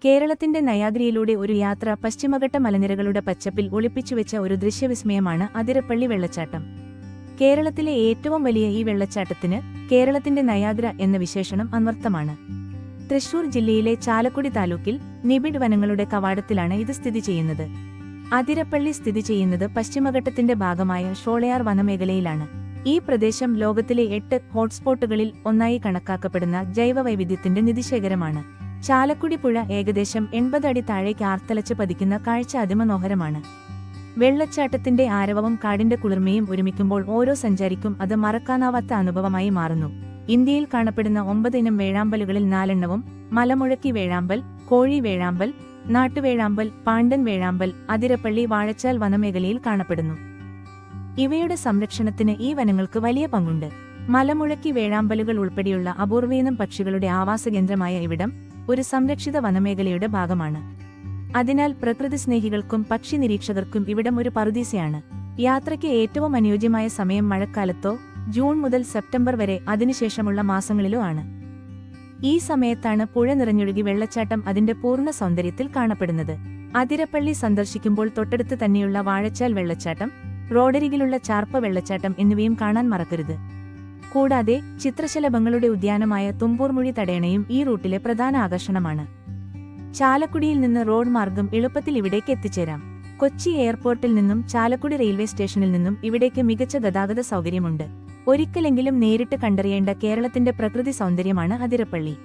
കേരളത്തിന്റെ നയാഗ്രിയിലൂടെ ഒരു യാത്ര പശ്ചിമഘട്ട മലനിരകളുടെ പച്ചപ്പിൽ ഒളിപ്പിച്ചുവെച്ച ഒരു ദൃശ്യവിസ്മയമാണ് അതിരപ്പള്ളി വെള്ളച്ചാട്ടം. കേരളത്തിലെ ഏറ്റവും വലിയ ഈ വെള്ളച്ചാട്ടത്തിന് കേരളത്തിന്റെ നയാഗ്ര എന്ന വിശേഷണം അന്വർത്ഥമാണ്. തൃശൂർ ജില്ലയിലെ ചാലക്കുടി താലൂക്കിൽ നിബിഡ് വനങ്ങളുടെ കവാടത്തിലാണ് ഇത് സ്ഥിതി ചെയ്യുന്നത്. അതിരപ്പള്ളി സ്ഥിതി ചെയ്യുന്നത് പശ്ചിമഘട്ടത്തിന്റെ ഭാഗമായ ഷോളയാർ വനമേഖലയിലാണ്. ഈ പ്രദേശം ലോകത്തിലെ 8 ഹോട്ട്സ്പോട്ടുകളിൽ ഒന്നായി കണക്കാക്കപ്പെടുന്ന ജൈവവൈവിധ്യത്തിന്റെ നിധിശേഖരമാണ്. ചാലക്കുടി പുഴ ഏകദേശം 80 അടി താഴേക്ക് ആർത്തലച്ച് പതിക്കുന്ന കാഴ്ച അതിമനോഹരമാണ്. വെള്ളച്ചാട്ടത്തിന്റെ ആരവവും കാടിന്റെ കുളിർമയും ഒരുമിക്കുമ്പോൾ ഓരോ സഞ്ചാരിക്കും അത് മറക്കാനാവാത്ത അനുഭവമായി മാറുന്നു. ഇന്ത്യയിൽ കാണപ്പെടുന്ന 9 ഇനം വേഴാമ്പലുകളിൽ 4 എണ്ണവും മലമുഴക്കി വേഴാമ്പൽ, കോഴി വേഴാമ്പൽ, നാട്ടുവേഴാമ്പൽ, പാണ്ടൻ വേഴാമ്പൽ അതിരപ്പള്ളി വാഴച്ചാൽ വനമേഖലയിൽ കാണപ്പെടുന്നു. ഇവയുടെ സംരക്ഷണത്തിന് ഈ വനങ്ങൾക്ക് വലിയ പങ്കുണ്ട്. മലമുഴക്കി വേഴാമ്പലുകൾ ഉൾപ്പെടെയുള്ള അപൂർവയിനം പക്ഷികളുടെ ആവാസകേന്ദ്രമായ ഇവിടം ഒരു സംരക്ഷിത വനമേഖലയുടെ ഭാഗമാണ്. അതിനാൽ പ്രകൃതി സ്നേഹികൾക്കും പക്ഷി നിരീക്ഷകർക്കും ഇവിടം ഒരു പറുദീസയാണ്. യാത്രയ്ക്ക് ഏറ്റവും അനുയോജ്യമായ സമയം മഴക്കാലത്തോ ജൂൺ മുതൽ സെപ്റ്റംബർ വരെ, അതിനുശേഷമുള്ള മാസങ്ങളിലോ ആണ്. ഈ സമയത്താണ് പുഴ നിറഞ്ഞൊഴുകി വെള്ളച്ചാട്ടം അതിന്റെ പൂർണ്ണ സൗന്ദര്യത്തിൽ കാണപ്പെടുന്നത്. അതിരപ്പള്ളി സന്ദർശിക്കുമ്പോൾ തൊട്ടടുത്ത് തന്നെയുള്ള വാഴച്ചാൽ വെള്ളച്ചാട്ടം, റോഡരികിലുള്ള ചാർപ്പ വെള്ളച്ചാട്ടം എന്നിവയും കാണാൻ മറക്കരുത്. കൂടാതെ ചിത്രശലഭങ്ങളുടെ ഉദ്യാനമായ തുമ്പൂർമുഴി തടയണയും ഈ റൂട്ടിലെ പ്രധാന ആകർഷണമാണ്. ചാലക്കുടിയിൽ നിന്ന് റോഡ് മാർഗം എളുപ്പത്തിൽ ഇവിടേക്ക് എത്തിച്ചേരാം. കൊച്ചി എയർപോർട്ടിൽ നിന്നും ചാലക്കുടി റെയിൽവേ സ്റ്റേഷനിൽ നിന്നും ഇവിടേക്ക് മികച്ച ഗതാഗത സൗകര്യമുണ്ട്. ഒരിക്കലെങ്കിലും നേരിട്ട് കണ്ടറിയേണ്ട കേരളത്തിന്റെ പ്രകൃതി സൗന്ദര്യമാണ് അതിരപ്പള്ളി.